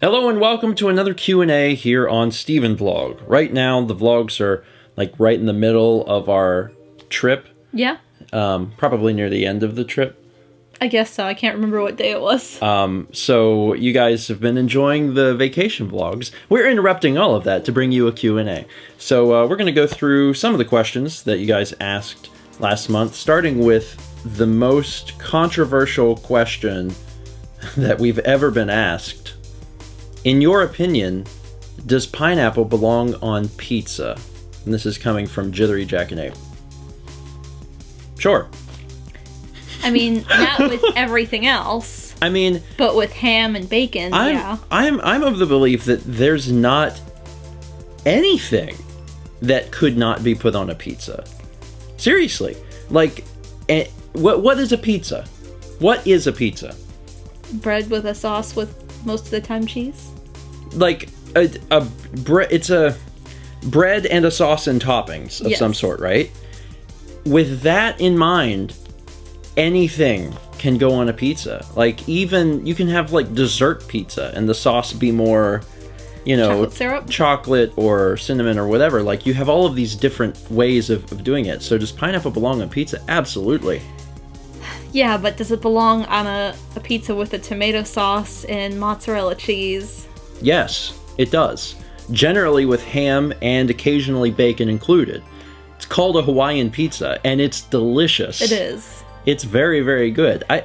Hello and welcome to another Q&A here on StephenVlog. Right now, the vlogs are like right in the middle of our trip. Yeah. Probably near the end of the trip. I guess so. I can't remember what day it was. So you guys have been enjoying the vacation vlogs. We're interrupting all of that to bring you a Q&A. So we're going to go through some of the questions that you guys asked last month, starting with the most controversial question that we've ever been asked. In your opinion, does pineapple belong on pizza? And this is coming from JitteryJackanape. Sure. I mean, not with everything else. I mean, but with ham and bacon, yeah. I'm of the belief that there's not anything that could not be put on a pizza. Seriously. Like, what is a pizza? What is a pizza? Bread with a sauce with most of the time cheese. Like it's a bread and a sauce and toppings of some sort, right? With that in mind, anything can go on a pizza. Like, even you can have like dessert pizza and the sauce be more, you know, chocolate syrup, chocolate or cinnamon or whatever. Like, you have all of these different ways of doing it. So does pineapple belong on pizza? Absolutely. Yeah, but does it belong on a pizza with a tomato sauce and mozzarella cheese? Yes, it does. Generally with ham and occasionally bacon included. It's called a Hawaiian pizza, and it's delicious. It is. It's very, very good. I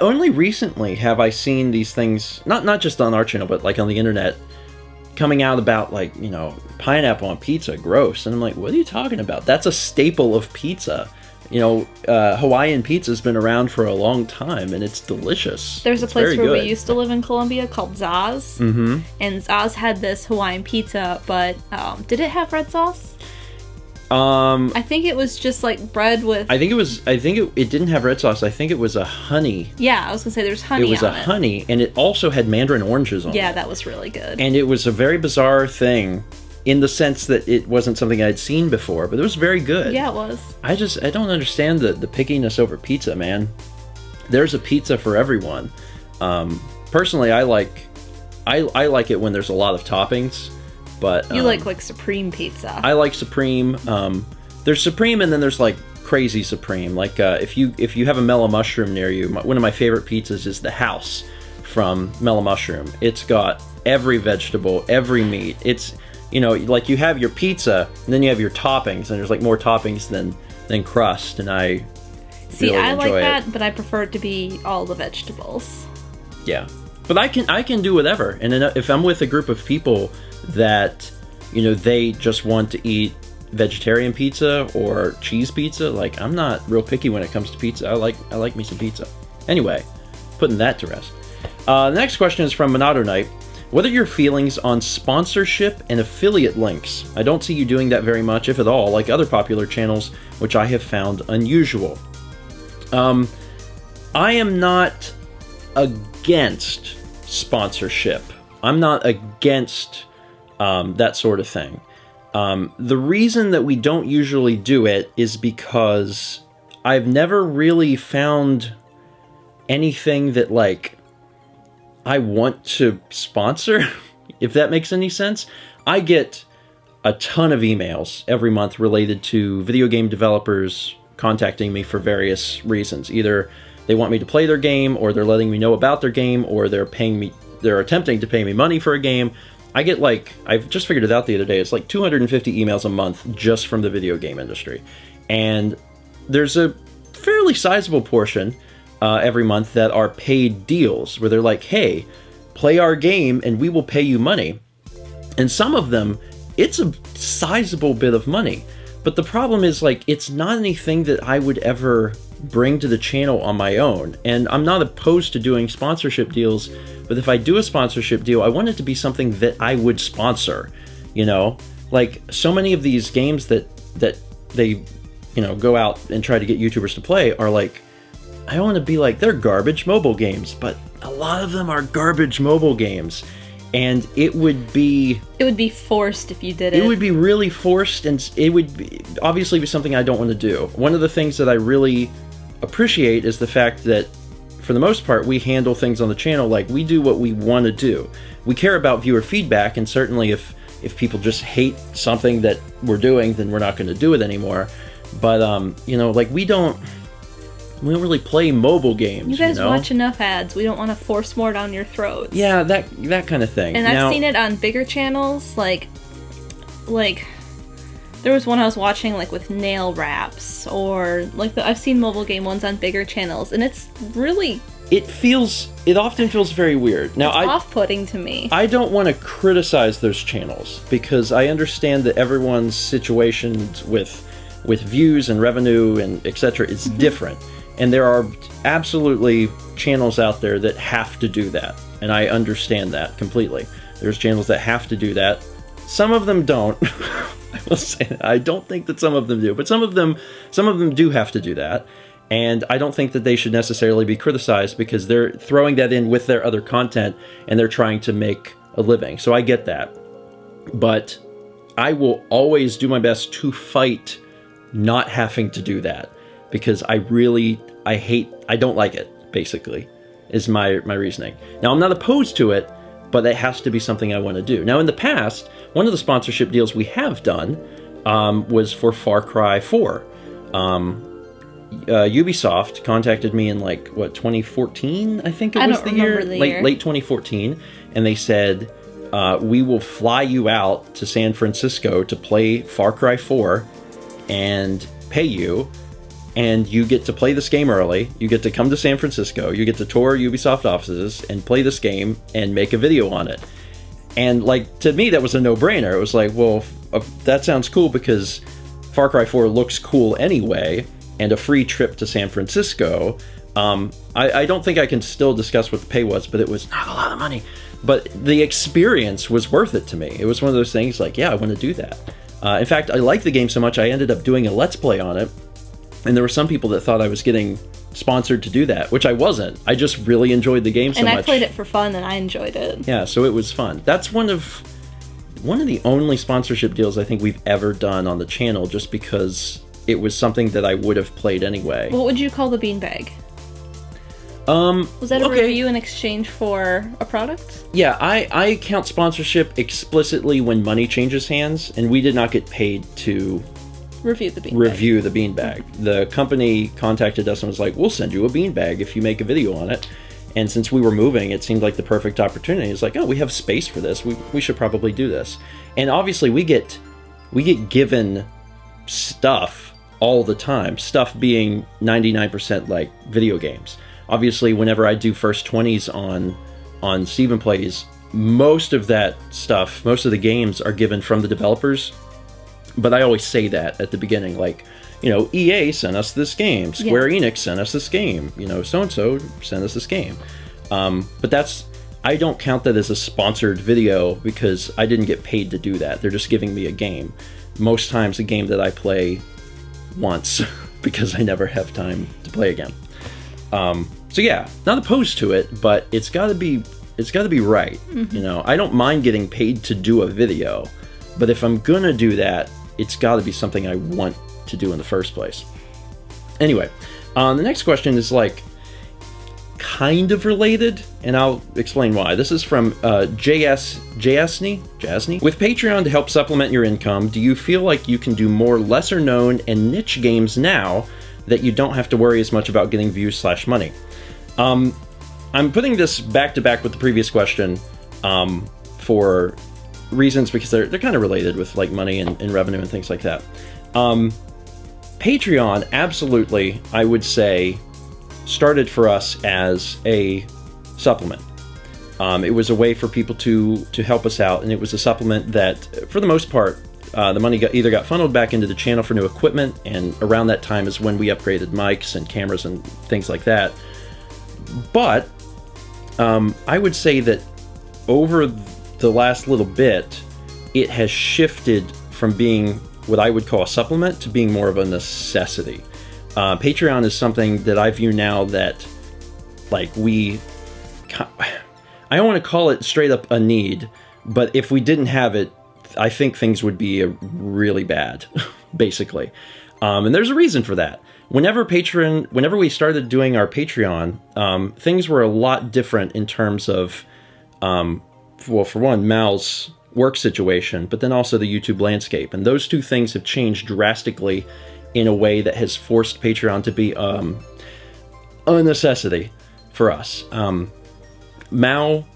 only recently have I seen these things, not just on our channel, but like on the internet, coming out about, like, you know, pineapple on pizza, gross. And I'm like, what are you talking about? That's a staple of pizza. You know, Hawaiian pizza's been around for a long time, and it's delicious. There's a place where we used to live in Colombia called Zaz. Mm-hmm. And Zaz had this Hawaiian pizza, but did it have red sauce? I think it was just like bread with... I think it didn't have red sauce. I think it was a honey. Yeah, I was going to say there's honey on it. It was a honey, and it also had mandarin oranges on it. Yeah, that was really good. And it was a very bizarre thing, in the sense that it wasn't something I'd seen before, but it was very good. Yeah, it was. I don't understand the pickiness over pizza, man. There's a pizza for everyone. Personally, I like it when there's a lot of toppings, but... You like Supreme pizza. I like Supreme. There's Supreme, and then there's like Crazy Supreme. Like, if you have a Mellow Mushroom near you, one of my favorite pizzas is the House from Mellow Mushroom. It's got every vegetable, every meat. It's... You know, like, you have your pizza, and then you have your toppings, and there's like more toppings than crust, and I really I like enjoy that, it. but I prefer it to be all the vegetables. Yeah, but I can do whatever, and if I'm with a group of people that, you know, they just want to eat vegetarian pizza or cheese pizza, like, I'm not real picky when it comes to pizza. I like me some pizza. Anyway, putting that to rest. The next question is from MonadoKnight. What are your feelings on sponsorship and affiliate links? I don't see you doing that very much, if at all, like other popular channels, which I have found unusual. I am not against sponsorship. I'm not against that sort of thing. The reason that we don't usually do it is because I've never really found anything that, like, I want to sponsor, if that makes any sense. I get a ton of emails every month related to video game developers contacting me for various reasons. Either they want me to play their game, or they're letting me know about their game, or they're attempting to pay me money for a game. I get, like, I've just figured it out the other day, it's like 250 emails a month just from the video game industry. And there's a fairly sizable portion every month that are paid deals, where they're like, hey, play our game and we will pay you money. And some of them, it's a sizable bit of money. But the problem is, like, it's not anything that I would ever bring to the channel on my own. And I'm not opposed to doing sponsorship deals, but if I do a sponsorship deal, I want it to be something that I would sponsor, you know? Like, so many of these games that they, you know, go out and try to get YouTubers to play are like, I want to be like, they're garbage mobile games, but a lot of them are garbage mobile games. And it would be forced if you did it. It would be really forced, and it would obviously be something I don't want to do. One of the things that I really appreciate is the fact that for the most part, we handle things on the channel like we do what we want to do. We care about viewer feedback, and certainly if people just hate something that we're doing, then we're not going to do it anymore. But, you know, like, we don't really play mobile games. You guys watch enough ads. We don't want to force more down your throats. Yeah, that kind of thing. And I've seen it on bigger channels, like there was one I was watching, like, with nail wraps, or, like, I've seen mobile game ones on bigger channels, and it's really... It often feels very weird. Now, it's off-putting to me. I don't want to criticize those channels, because I understand that everyone's situation with views and revenue and etc. is different. And there are absolutely channels out there that have to do that. And I understand that completely. There's channels that have to do that. Some of them don't. I will say that. I don't think that some of them do, but some of them do have to do that. And I don't think that they should necessarily be criticized, because they're throwing that in with their other content and they're trying to make a living. So I get that. But I will always do my best to fight not having to do that, because I don't like it, basically, is my reasoning. Now, I'm not opposed to it, but it has to be something I want to do. Now, in the past, one of the sponsorship deals we have done was for Far Cry 4. Ubisoft contacted me in, like, what, 2014? I think it was the year. Late 2014. And they said, we will fly you out to San Francisco to play Far Cry 4 and pay you. And you get to play this game early. You get to come to San Francisco. You get to tour Ubisoft offices and play this game and make a video on it. And, like, to me, that was a no-brainer. It was like, well, that sounds cool, because Far Cry 4 looks cool anyway, and a free trip to San Francisco. I don't think I can still discuss what the pay was, but it was not a lot of money. But the experience was worth it to me. It was one of those things like, yeah, I want to do that. In fact, I liked the game so much, I ended up doing a Let's Play on it. And there were some people that thought I was getting sponsored to do that, which I wasn't. I just really enjoyed the game so much. And I played it for fun, and I enjoyed it. Yeah, so it was fun. That's one of the only sponsorship deals I think we've ever done on the channel, just because it was something that I would have played anyway. What would you call the beanbag? Was that a review in exchange for a product? Yeah, I count sponsorship explicitly when money changes hands, and we did not get paid to review the beanbag. The company contacted us and was like, we'll send you a beanbag if you make a video on it. And since we were moving, it seemed like the perfect opportunity. It's like, oh, we have space for this. We should probably do this. And obviously we get given stuff all the time. Stuff being 99% like video games. Obviously, whenever I do first 20s on Stephen Plays, most of that stuff, most of the games are given from the developers. But I always say that at the beginning, like, you know, EA sent us this game, Square Enix sent us this game, you know, so-and-so sent us this game. But I don't count that as a sponsored video, because I didn't get paid to do that. They're just giving me a game. Most times a game that I play once, because I never have time to play again. So yeah, not opposed to it, but it's gotta be right. Mm-hmm. You know, I don't mind getting paid to do a video, but if I'm gonna do that, it's gotta be something I want to do in the first place. Anyway, the next question is, like, kind of related, and I'll explain why. This is from Jasny. With Patreon to help supplement your income, do you feel like you can do more lesser known and niche games now that you don't have to worry as much about getting views/money? I'm putting this back to back with the previous question for reasons, because they're kind of related with, like, money and revenue and things like that. Patreon, absolutely, I would say, started for us as a supplement. It was a way for people to help us out, and it was a supplement that, for the most part, the money either got funneled back into the channel for new equipment, and around that time is when we upgraded mics and cameras and things like that. But I would say that over the last little bit, it has shifted from being what I would call a supplement to being more of a necessity. Patreon is something that I view now that, like, I don't want to call it straight up a need, but if we didn't have it, I think things would be really bad, basically. And there's a reason for that. whenever we started doing our Patreon, things were a lot different in terms of, well, for one, Mal's work situation, but then also the YouTube landscape. And those two things have changed drastically in a way that has forced Patreon to be a necessity for us. Mal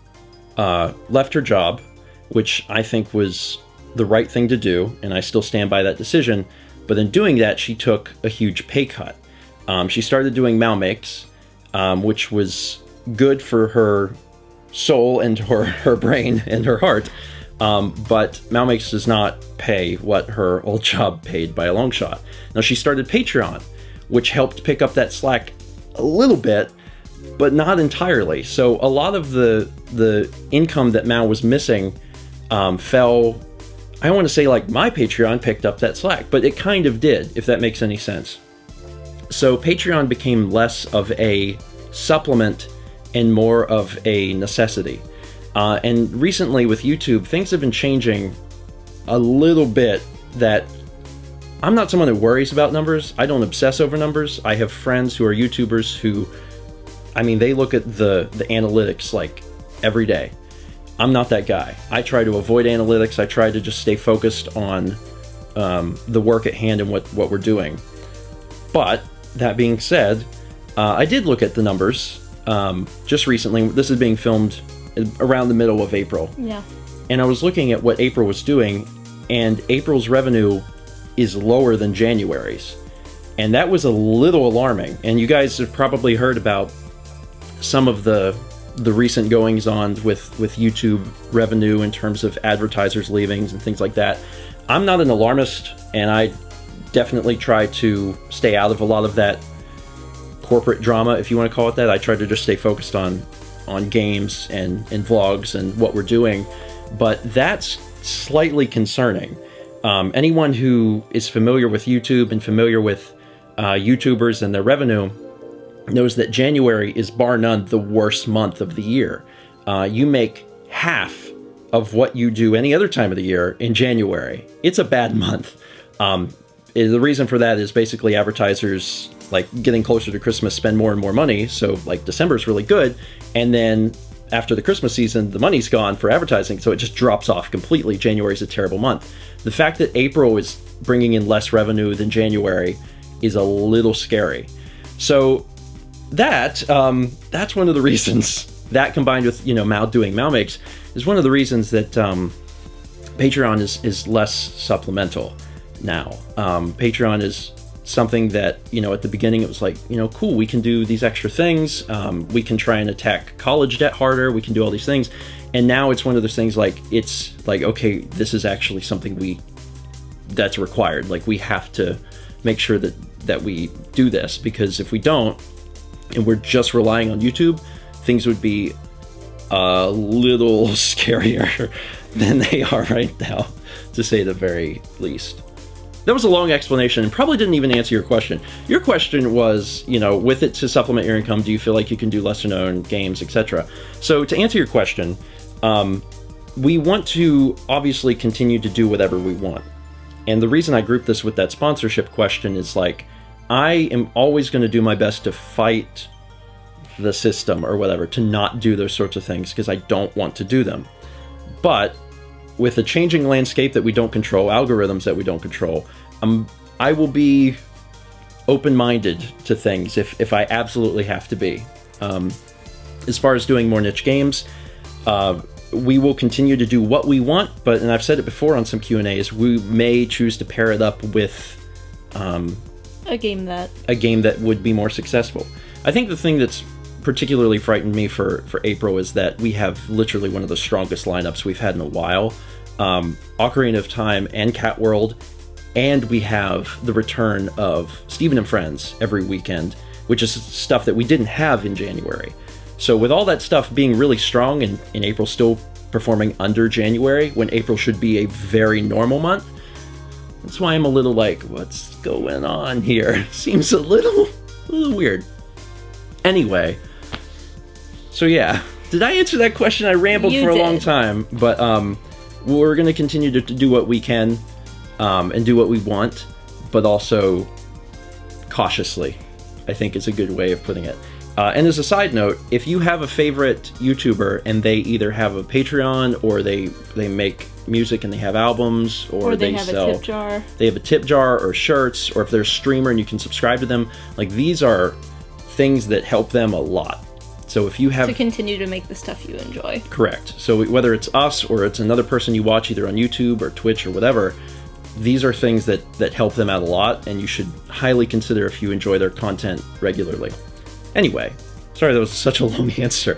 left her job, which I think was the right thing to do, and I still stand by that decision. But in doing that, she took a huge pay cut. She started doing Mal Makes, which was good for her soul and her brain and her heart. But Mal Makes does not pay what her old job paid by a long shot. Now she started Patreon, which helped pick up that slack a little bit, but not entirely. So a lot of the income that Mal was missing fell. I don't want to say like my Patreon picked up that slack, but it kind of did, if that makes any sense. So Patreon became less of a supplement and more of a necessity. And recently with YouTube, things have been changing a little bit. That I'm not someone who worries about numbers. I don't obsess over numbers. I have friends who are YouTubers who, I mean, they look at the analytics like every day. I'm not that guy. I try to avoid analytics. I try to just stay focused on the work at hand and what we're doing. But that being said, I did look at the numbers just recently. This is being filmed around the middle of April. Yeah. And I was looking at what April was doing, and April's revenue is lower than January's. And that was a little alarming. And you guys have probably heard about some of the recent goings-on with YouTube revenue in terms of advertisers leaving and things like that. I'm not an alarmist, and I definitely try to stay out of a lot of that corporate drama, if you want to call it that. I try to just stay focused on games and vlogs and what we're doing. But that's slightly concerning. Anyone who is familiar with YouTube and familiar with YouTubers and their revenue knows that January is bar none the worst month of the year. You make half of what you do any other time of the year in January. It's a bad month. The reason for that is basically advertisers, like getting closer to Christmas, spend more and more money. So like December is really good. And then after the Christmas season, the money's gone for advertising. So it just drops off completely. January is a terrible month. The fact that April is bringing in less revenue than January is a little scary. So that's one of the reasons, that combined with, Mal doing Mal Makes, is one of the reasons that Patreon is less supplemental now. Patreon is something that, at the beginning it was like, cool, we can do these extra things. We can try and attack college debt harder. We can do all these things. And now it's one of those things like, it's like, okay, this is actually something that's required. Like, we have to make sure that we do this, because if we don't, and we're just relying on YouTube, things would be a little scarier than they are right now, to say the very least. That was a long explanation and probably didn't even answer your question. Your question was, with it to supplement your income, do you feel like you can do lesser known games, etc.? So to answer your question, we want to obviously continue to do whatever we want. And the reason I grouped this with that sponsorship question is like, I am always going to do my best to fight the system or whatever, to not do those sorts of things, because I don't want to do them. But with a changing landscape that we don't control, algorithms that we don't control, I will be open-minded to things if I absolutely have to be. As far as doing more niche games, we will continue to do what we want, and I've said it before on some Q&As, we may choose to pair it up with a game that would be more successful. I think the thing that's particularly frightened me for April is that we have literally one of the strongest lineups we've had in a while. Ocarina of Time and Cat World, and we have the return of Steven and Friends every weekend, which is stuff that we didn't have in January. So with all that stuff being really strong and April still performing under January, when April should be a very normal month, that's why I'm a little like, what's going on here? Seems a little weird. Anyway, so yeah, did I answer that question? I rambled for a long time, but we're going to continue to do what we can and do what we want, but also cautiously, I think is a good way of putting it. And as a side note, if you have a favorite YouTuber and they either have a Patreon or they make music and they have albums or they have sell, a tip jar. They have a tip jar or shirts, or if they're a streamer and you can subscribe to them, like these are things that help them a lot. So if you have... to continue to make the stuff you enjoy. Correct. So whether it's us or it's another person you watch either on YouTube or Twitch or whatever, these are things that help them out a lot, and you should highly consider if you enjoy their content regularly. Anyway, sorry that was such a long answer.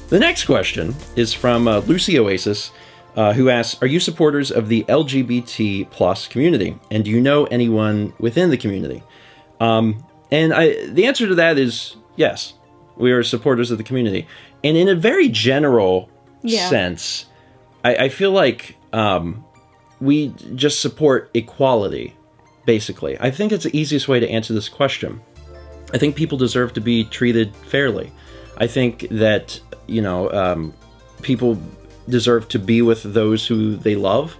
The next question is from Lucy Oasis, who asks, are you supporters of the LGBT plus community? And do you know anyone within the community? And the answer to that is yes. We are supporters of the community. And in a very general sense, I feel like we just support equality, basically. I think it's the easiest way to answer this question. I think people deserve to be treated fairly. I think that, people deserve to be with those who they love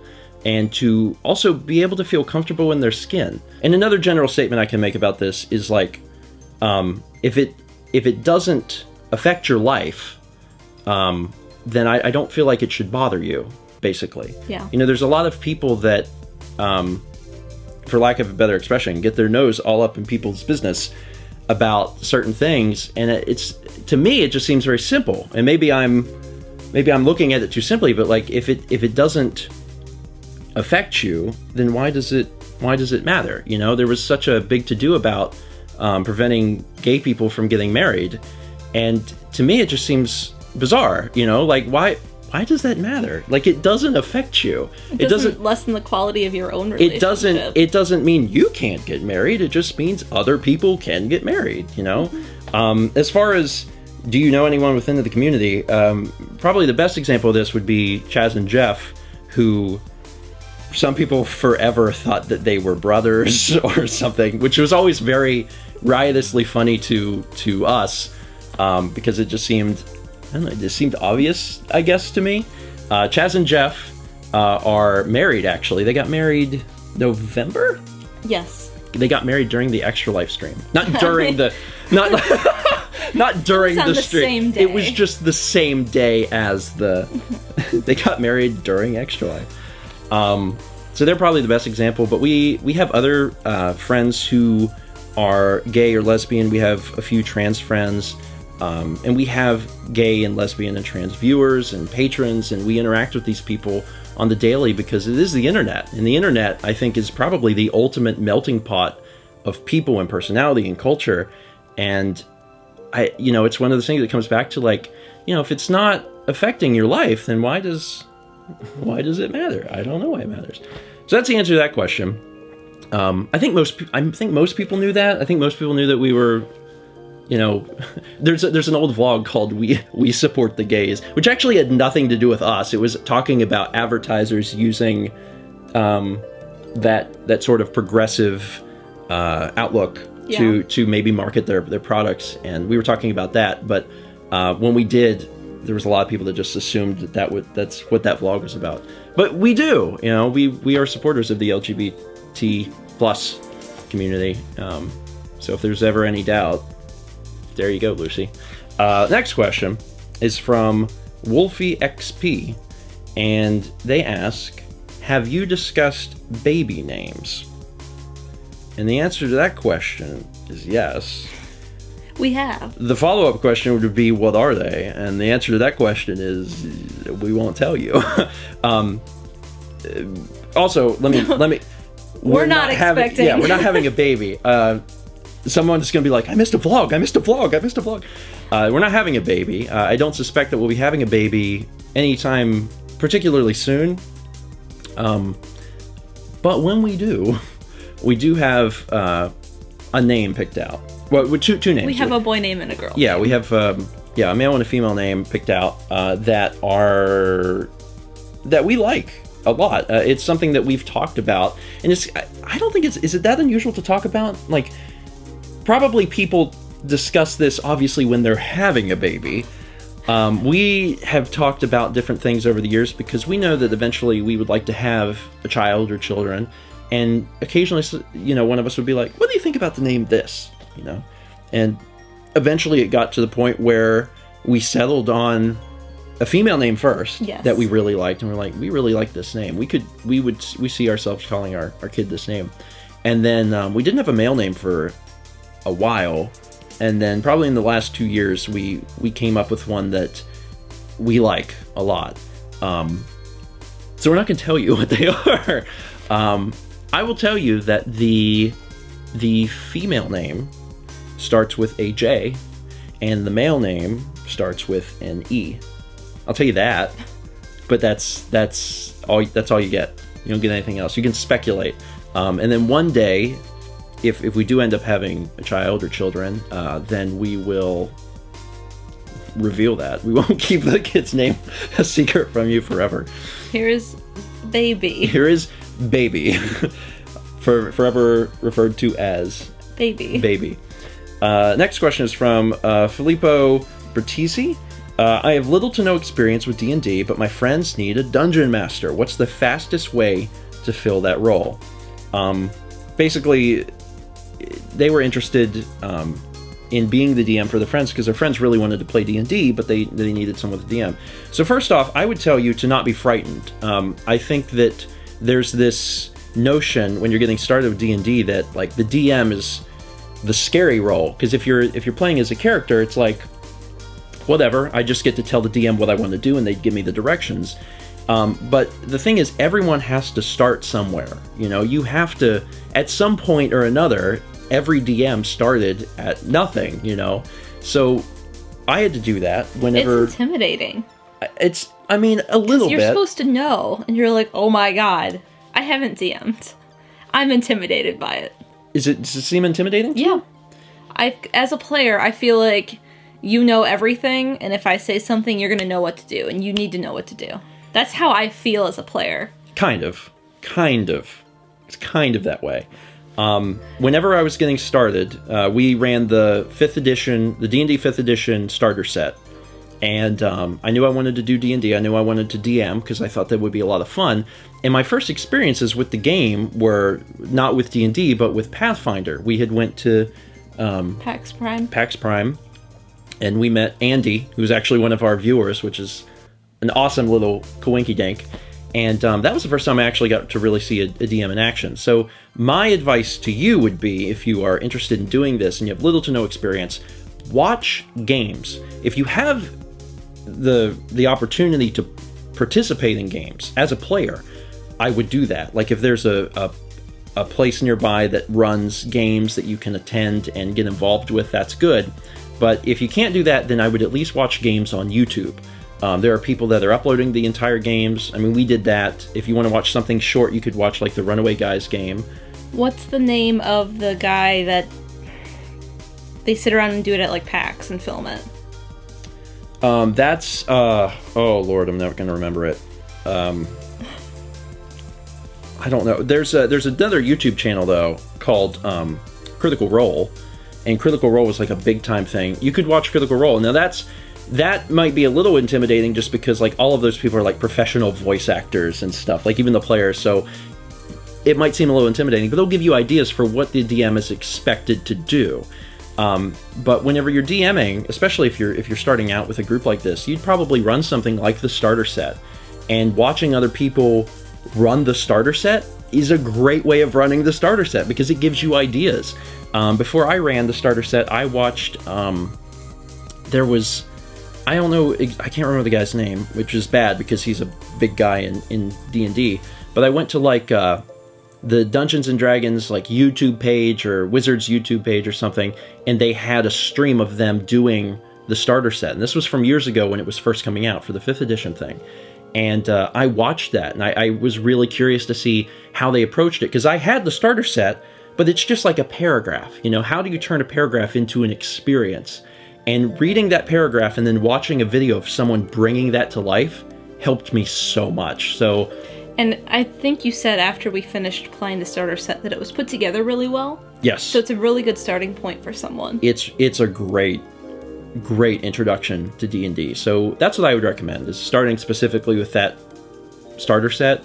and to also be able to feel comfortable in their skin. And another general statement I can make about this is like, if it doesn't affect your life, then I don't feel like it should bother you, basically. Yeah. There's a lot of people that, for lack of a better expression, get their nose all up in people's business about certain things, and it's, to me, it just seems very simple. And maybe I'm looking at it too simply, but like if it doesn't affect you, then why does it matter? There was such a big to-do about preventing gay people from getting married, and to me it just seems bizarre. Like why does that matter? Like, it doesn't affect you. It doesn't lessen the quality of your own relationship. It doesn't mean you can't get married. It just means other people can get married, Mm-hmm. As far as, do you know anyone within the community? Probably the best example of this would be Chaz and Jeff, who some people forever thought that they were brothers or something, which was always very riotously funny to us, because it just seemed... I don't know, it just seemed obvious, I guess, to me. Chaz and Jeff are married, actually. They got married November? Yes. They got married during the Extra Life stream. Not during the... Not during the stream. Same day. It was just the same day as the... They got married during Extra Life. So they're probably the best example, but we have other friends who are gay or lesbian. We have a few trans friends. And we have gay and lesbian and trans viewers and patrons, and we interact with these people on the daily because it is the internet. And the internet, I think, is probably the ultimate melting pot of people and personality and culture. And it's one of those things that comes back to, like, if it's not affecting your life, then why does it matter? I don't know why it matters. So that's the answer to that question. I think most people knew that. I think most people knew that we were... there's an old vlog called We Support the Gays, which actually had nothing to do with us. It was talking about advertisers using that sort of progressive outlook to maybe market their products, and we were talking about that. But when we did, there was a lot of people that just assumed that's what that vlog was about. But we do, we are supporters of the LGBT plus community. So if there's ever any doubt, there you go, Lucy. Next question is from WolfieXp, and they ask, have you discussed baby names? And the answer to that question is yes. We have. The follow-up question would be, what are they? And the answer to that question is, we won't tell you. Also, let me. We're not expecting. We're not having a baby. Someone's going to be like, I missed a vlog. We're not having a baby. I don't suspect that we'll be having a baby anytime particularly soon. But when we do have a name picked out. Well, two names. We have a boy name and a girl. Yeah, we have a male and a female name picked out that we like a lot. It's something that we've talked about, and I don't think is it that unusual to talk about? Like, probably people discuss this obviously when they're having a baby. We have talked about different things over the years because we know that eventually we would like to have a child or children, And occasionally, you know, one of us would be like, what do you think about the name this? You know? And eventually it got to the point where we settled on a female name first that we really liked. And we're like, we really like this name. We see ourselves calling our kid this name. And then we didn't have a male name for a while. And then probably in the last 2 years, we came up with one that we like a lot. So we're not going to tell you what they are. I will tell you that the female name starts with a J, and the male name starts with an E. I'll tell you that, but that's all you get. You don't get anything else. You can speculate, and then one day, if we do end up having a child or children, then we will reveal that. We won't keep the kid's name a secret from you forever. Here is baby. Here is baby. Forever referred to as baby. Baby. Next question is from Filippo Pratesi. I have little to no experience with D&D, but my friends need a dungeon master. What's the fastest way to fill that role? Basically, they were interested in being the DM for the friends because their friends really wanted to play D&D, but they needed someone to DM. So first off, I would tell you to not be frightened. I think that there's this notion when you're getting started with D&D that like the DM is the scary role, because if you're playing as a character, it's like whatever, I just get to tell the DM what I want to do and they'd give me the directions. But the thing is, everyone has to start somewhere. You know, you have to, at some point or another, every DM started at nothing, you know? So I had to do that whenever... It's intimidating. I mean, a little bit. You're supposed to know, and you're like, oh my god, I haven't DM'd. I'm intimidated by it. Does it seem intimidating? Yeah. As a player, I feel like you know everything, and if I say something, you're going to know what to do, and you need to know what to do. That's how I feel as a player. Kind of. It's kind of that way. Whenever I was getting started, we ran the 5th edition, the D&D 5th edition starter set. And I knew I wanted to do D&D. I knew I wanted to DM because I thought that would be a lot of fun. And my first experiences with the game were not with D&D, but with Pathfinder. We had went to PAX Prime, and we met Andy, who's actually one of our viewers, which is an awesome little coinky-dink. And that was the first time I actually got to really see a DM in action. So my advice to you would be, if you are interested in doing this and you have little to no experience, watch games. If you have the opportunity to participate in games as a player, I would do that. Like if there's a place nearby that runs games that you can attend and get involved with, that's good. But if you can't do that, then I would at least watch games on YouTube. There are people that are uploading the entire games. I mean, we did that. If you want to watch something short, you could watch like the Runaway Guys game. What's the name of the guy that they sit around and do it at like PAX and film it? That's oh Lord, I'm never gonna remember it. I don't know. There's another YouTube channel though called Critical Role, and Critical Role was like a big time thing. You could watch Critical Role. Now that might be a little intimidating just because like all of those people are like professional voice actors and stuff, like even the players, so it might seem a little intimidating, but they'll give you ideas for what the DM is expected to do. But whenever you're DMing, especially if you're starting out with a group like this, you'd probably run something like the starter set. And watching other people run the starter set is a great way of running the starter set because it gives you ideas. Before I ran the starter set, I watched, there was, I don't know, I can't remember the guy's name, which is bad because he's a big guy in D&D, but I went to like the Dungeons & Dragons like YouTube page or Wizards YouTube page or something, and they had a stream of them doing the starter set. And this was from years ago when it was first coming out for the 5th edition thing. And I watched that, and I was really curious to see how they approached it, because I had the starter set, but it's just like a paragraph. You know, how do you turn a paragraph into an experience? And reading that paragraph and then watching a video of someone bringing that to life helped me so much. So, and I think you said after we finished playing the starter set that it was put together really well. Yes. So it's a really good starting point for someone. It's a great introduction to D&D. So that's what I would recommend, is starting specifically with that starter set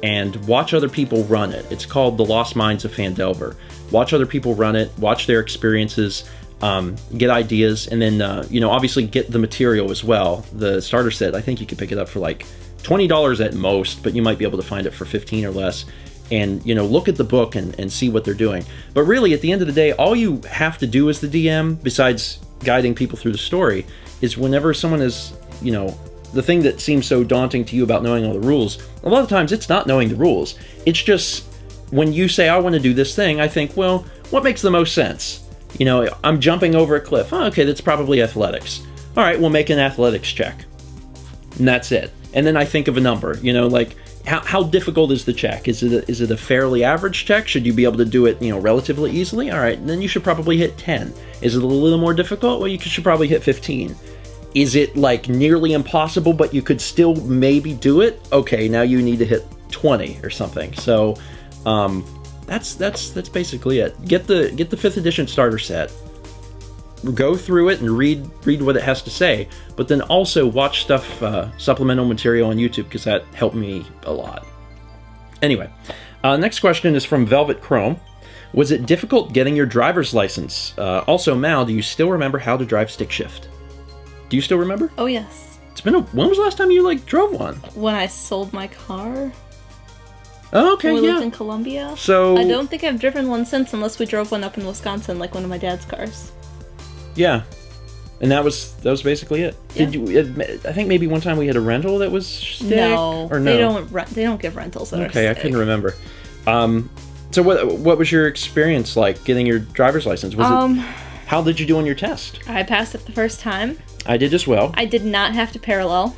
and watch other people run it. It's called The Lost Minds of Phandelver. Watch other people run it, watch their experiences, get ideas, and then, obviously get the material as well. The starter set, I think you could pick it up for like $20 at most, but you might be able to find it for $15 or less. And, look at the book and see what they're doing. But really, at the end of the day, all you have to do as the DM, besides guiding people through the story, is whenever someone is, the thing that seems so daunting to you about knowing all the rules, a lot of times it's not knowing the rules. It's just, when you say, I want to do this thing, I think, well, what makes the most sense? I'm jumping over a cliff. Oh, okay, that's probably athletics. All right, we'll make an athletics check. And that's it. And then I think of a number, like, how difficult is the check? Is it a fairly average check? Should you be able to do it, relatively easily? All right, then you should probably hit 10. Is it a little more difficult? Well, you should probably hit 15. Is it like nearly impossible, but you could still maybe do it? Okay, now you need to hit 20 or something. So that's basically it. Get the 5th edition starter set. Go through it and read what it has to say, but then also watch stuff, supplemental material on YouTube, because that helped me a lot. Anyway, next question is from velvetchrome. Was it difficult getting your driver's license? Also, Mal, do you still remember how to drive stick shift? Do you still remember? Oh, yes. It's been when was the last time you, drove one? When I sold my car. Oh, okay, when we yeah. lived in Columbia. So... I don't think I've driven one since, unless we drove one up in Wisconsin, like one of my dad's cars. Yeah. And that was basically it. Yeah. Did you? I think maybe one time we had a rental that was stick? No. Or no? They don't give rentals that are Okay, stick. I couldn't remember. So what was your experience like getting your driver's license? How did you do on your test? I passed it the first time. I did as well. I did not have to parallel.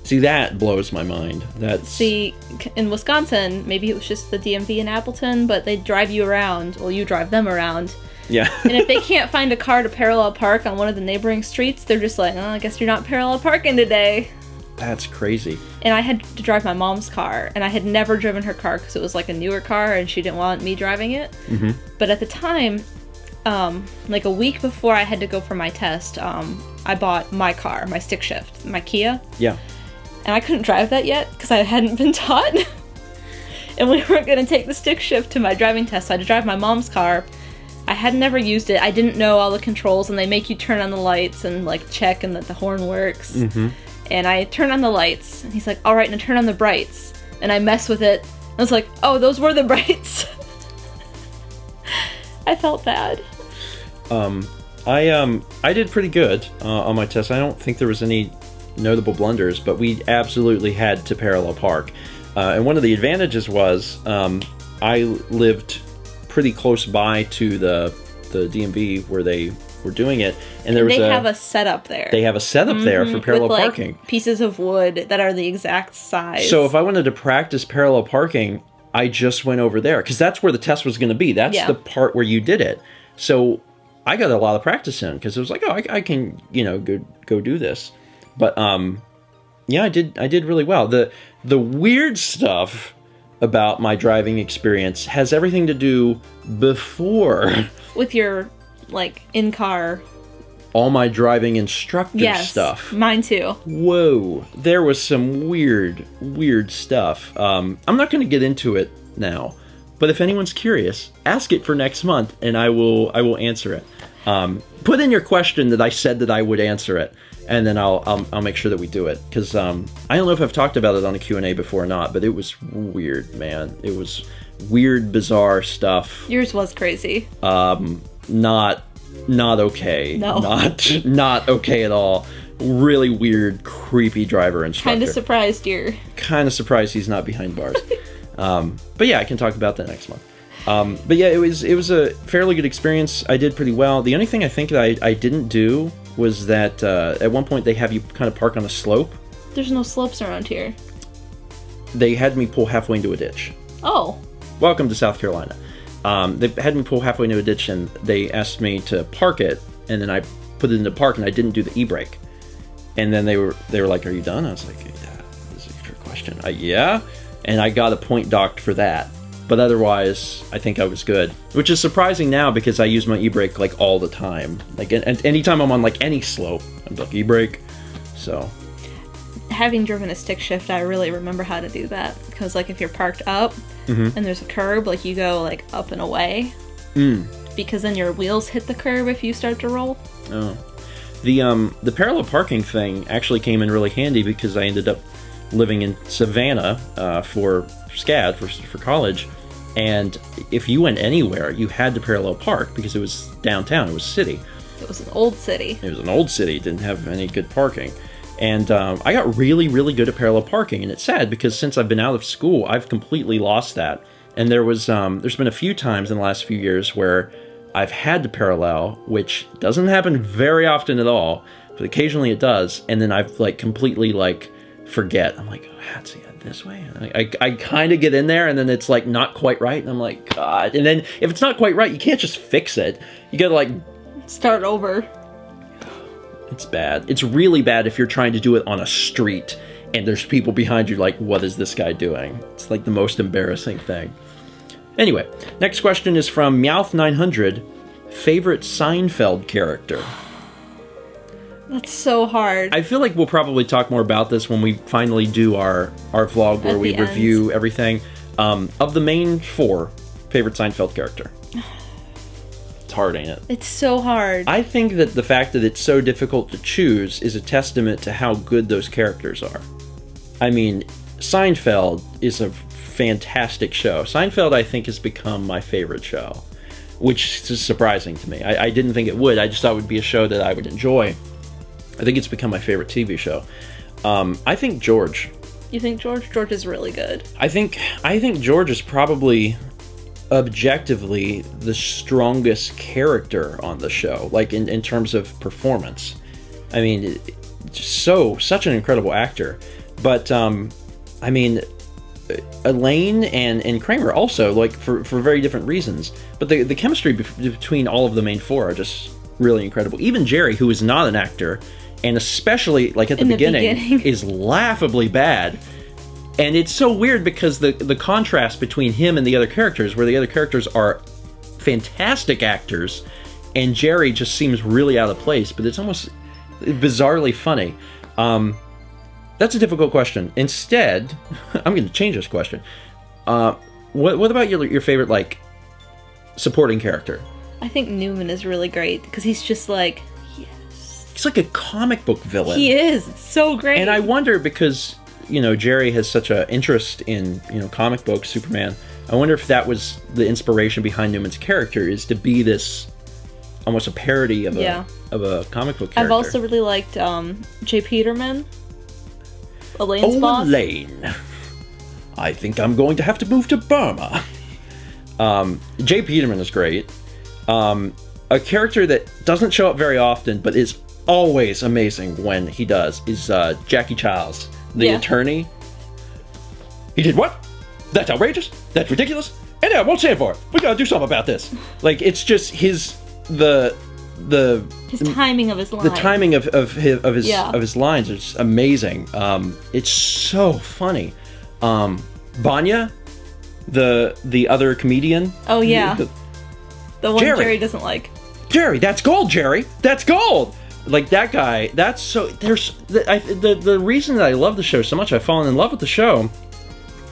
See, that blows my mind. See, in Wisconsin, maybe it was just the DMV in Appleton, but they drive you around. Well, you drive them around. Yeah. And if they can't find a car to parallel park on one of the neighboring streets, they're just like, oh, I guess you're not parallel parking today. That's crazy. And I had to drive my mom's car, and I had never driven her car because it was like a newer car, and she didn't want me driving it. Mm-hmm. But at the time, like a week before I had to go for my test, I bought my car, my stick shift, my Kia. Yeah. And I couldn't drive that yet because I hadn't been taught. And we weren't going to take the stick shift to my driving test, so I had to drive my mom's car. I had never used it. I didn't know all the controls, and they make you turn on the lights and check and that the horn works. Mm-hmm. And I turned on the lights, and he's like, all right, now turn on the brights. And I mess with it. I was like, oh, those were the brights. I felt bad. I did pretty good on my test. I don't think there was any notable blunders, but we absolutely had to parallel park. And one of the advantages was I lived pretty close by to the DMV where they were doing it, and they have a setup there. They have a setup there for parallel parking. Pieces of wood that are the exact size. So if I wanted to practice parallel parking, I just went over there because that's where the test was going to be. That's the part where you did it. So I got a lot of practice in because it was like, oh, I can go do this. But yeah, I did really well. The weird stuff about my driving experience has everything to do before with your in-car all my driving instructor stuff. Mine too. Whoa, there was some weird stuff. I'm not going to get into it now, but if anyone's curious, ask it for next month and I will answer it. Put in your question that I said that I would answer it, and then I'll make sure that we do it, because I don't know if I've talked about it on a Q&A before or not, but it was weird, man. It was weird, bizarre stuff. Yours was crazy. Not okay. No. Not okay at all. Really weird, creepy driver instructor. Kind of surprised he's not behind bars. But yeah, I can talk about that next month. But yeah, it was a fairly good experience. I did pretty well. The only thing I think that I didn't do was that at one point they have you kind of park on a slope. There's no slopes around here. They had me pull halfway into a ditch. Oh. Welcome to South Carolina. They had me pull halfway into a ditch, and they asked me to park it, and then I put it into park, and I didn't do the e-brake. And then they were like, "Are you done?" I was like, "Yeah, this is a trick question." Yeah, and I got a point docked for that. But otherwise, I think I was good, which is surprising now because I use my e-brake all the time. And anytime I'm on any slope, I'm like e-brake. So, having driven a stick shift, I really remember how to do that. Because, like, if you're parked up and there's a curb, like, you go, like, up and away. Because then your wheels hit the curb if you start to roll. Oh. The parallel parking thing actually came in really handy because I ended up living in Savannah for SCAD, for college. And if you went anywhere, you had to parallel park because it was downtown, it was city. It was an old city. It was an old city, didn't have any good parking. And I got really, really good at parallel parking. And it's sad because since I've been out of school, I've completely lost that. And there's been a few times in the last few years where I've had to parallel, which doesn't happen very often at all, but occasionally it does. And then I've like completely like forget. I'm like, oh, how's he this way? And I kind of get in there and then it's like not quite right. And I'm like, God. And then if it's not quite right, you can't just fix it. You gotta like start over. It's bad. It's really bad if you're trying to do it on a street and there's people behind you like, what is this guy doing? It's like the most embarrassing thing. Anyway, next question is from Meowth900. Favorite Seinfeld character? That's so hard. I feel like we'll probably talk more about this when we finally do our vlog where we review everything. Of the main four, favorite Seinfeld character? It's hard, ain't it? It's so hard. I think that the fact that it's so difficult to choose is a testament to how good those characters are. I mean, Seinfeld is a fantastic show. Seinfeld, I think, has become my favorite show, which is surprising to me. I didn't think it would. I just thought it would be a show that I would enjoy. I think it's become my favorite TV show. I think George. You think George? George is really good. I think George is probably objectively the strongest character on the show, like in terms of performance. I mean, such an incredible actor. But I mean, Elaine and Kramer also, like for very different reasons. But the chemistry between all of the main four are just really incredible. Even Jerry, who is not an actor, and especially like at the beginning, is laughably bad. And it's so weird because the contrast between him and the other characters, where the other characters are fantastic actors, and Jerry just seems really out of place, but it's almost bizarrely funny. That's a difficult question. Instead, I'm going to change this question. What about your favorite, like, supporting character? I think Newman is really great, because he's just like, he's like a comic book villain. He is. It's so great. And I wonder, because, you know, Jerry has such an interest in, you know, comic books, Superman, I wonder if that was the inspiration behind Newman's character, is to be this, almost a parody of a comic book character. I've also really liked J. Peterman. Elaine's boss. Elaine. I think I'm going to have to move to Burma. J. Peterman is great. A character that doesn't show up very often, but is always amazing when he does, is Jackie Childs, the attorney. He did what? That's outrageous. That's ridiculous. And I won't stand for it. We gotta do something about this. Like, it's just his timing of his lines. The timing of his lines is amazing. It's so funny. Banya, the other comedian. Oh yeah, the one Jerry doesn't like. Jerry, that's gold. Jerry, that's gold. Like that guy. That's so. There's the reason that I love the show so much. I've fallen in love with the show.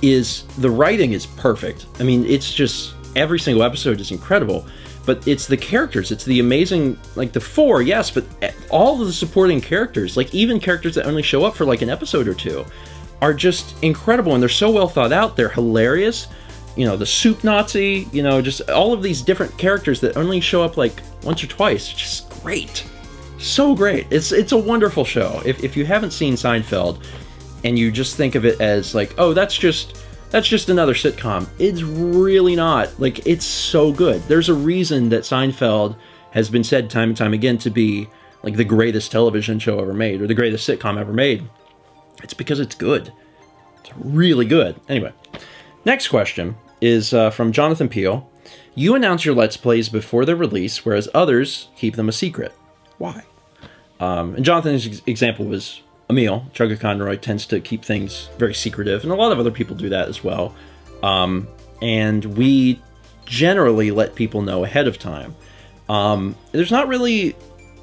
Is the writing is perfect. I mean, it's just every single episode is incredible. But it's the characters. It's the amazing, like the four, yes, but all of the supporting characters, like even characters that only show up for like an episode or two, are just incredible, and they're so well thought out. They're hilarious. You know, the soup Nazi, you know, just all of these different characters that only show up like once or twice. Just great. So great. It's a wonderful show. If you haven't seen Seinfeld and you just think of it as like, oh, that's just another sitcom. It's really not. Like, it's so good. There's a reason that Seinfeld has been said time and time again to be like the greatest television show ever made, or the greatest sitcom ever made. It's because it's good. It's really good. Anyway, next question is from Jonathan Peel. You announce your Let's Plays before their release, whereas others keep them a secret. Why? And Jonathan's example was Emil. Chugga Conroy tends to keep things very secretive, and a lot of other people do that as well. And we generally let people know ahead of time. There's not really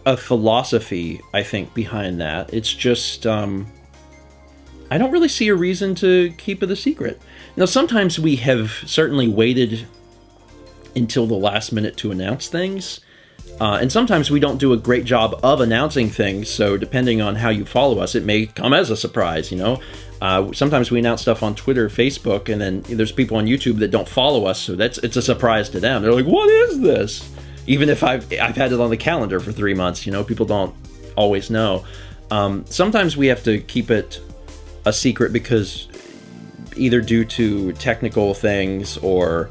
a philosophy, I think, behind that. It's just, I don't really see a reason to keep it a secret. Now, sometimes we have certainly waited until the last minute to announce things, and sometimes we don't do a great job of announcing things, so depending on how you follow us, it may come as a surprise, you know? Sometimes we announce stuff on Twitter, Facebook, and then there's people on YouTube that don't follow us, so it's a surprise to them. They're like, what is this? Even if I've had it on the calendar for 3 months, you know, people don't always know. Sometimes we have to keep it a secret because either due to technical things or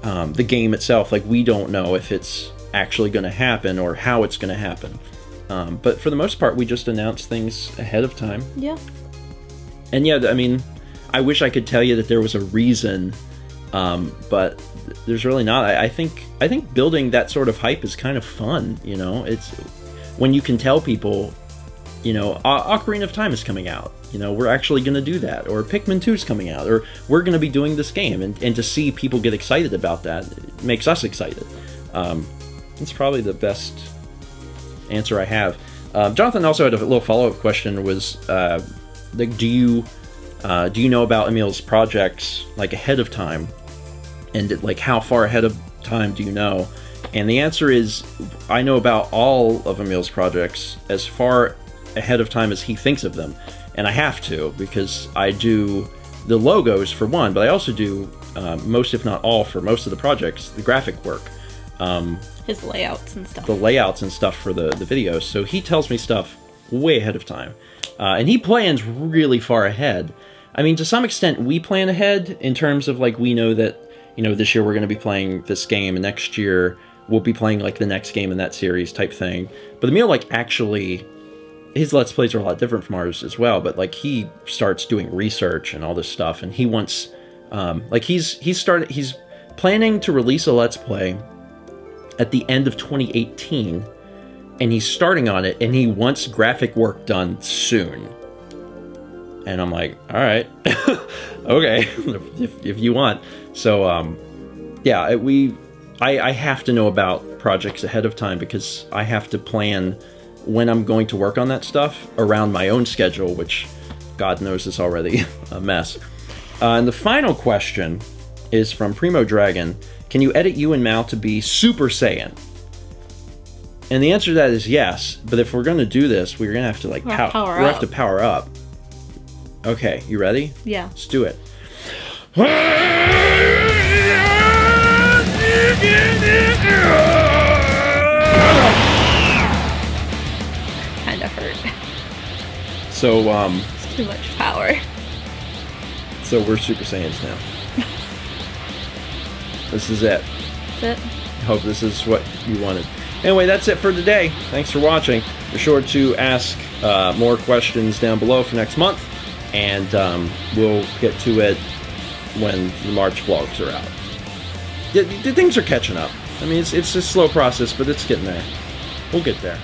the game itself, like we don't know if it's actually going to happen or how it's going to happen. But for the most part, we just announce things ahead of time. Yeah. And yeah, I mean, I wish I could tell you that there was a reason, but there's really not. I think building that sort of hype is kind of fun, you know? It's when you can tell people, you know, Ocarina of Time is coming out. You know, we're actually going to do that. Or Pikmin 2 is coming out. Or we're going to be doing this game. And to see people get excited about that it makes us excited. It's probably the best answer I have. Jonathan also had a little follow-up question was, like, do you know about Emil's projects, like, ahead of time? And, like, how far ahead of time do you know? And the answer is, I know about all of Emil's projects as far ahead of time as he thinks of them. And I have to, because I do the logos for one, but I also do most, if not all, for most of the projects, the graphic work. His layouts and stuff. The layouts and stuff for the videos. So he tells me stuff way ahead of time. And he plans really far ahead. I mean, to some extent, we plan ahead in terms of, like, we know that, you know, this year we're going to be playing this game, and next year we'll be playing, like, the next game in that series type thing. But Emil, like, actually, his Let's Plays are a lot different from ours as well, but, like, he starts doing research and all this stuff, and he wants, like, he's planning to release a Let's Play at the end of 2018, and he's starting on it, and he wants graphic work done soon. And I'm like, all right, okay, if you want. So, yeah, I have to know about projects ahead of time because I have to plan when I'm going to work on that stuff around my own schedule, which God knows is already a mess. And the final question is from Primo Dragon. Can you edit you and Mal to be Super Saiyan? And the answer to that is yes, but if we're going to do this, we're going to have to, like, power up. Okay, you ready? Yeah. Let's do it. Kind of hurt. So, It's too much power. So we're Super Saiyans now. This is it. That's it. I hope this is what you wanted. Anyway, that's it for today. Thanks for watching. Be sure to ask more questions down below for next month, and we'll get to it when the March vlogs are out. The things are catching up. I mean, it's a slow process, but it's getting there. We'll get there.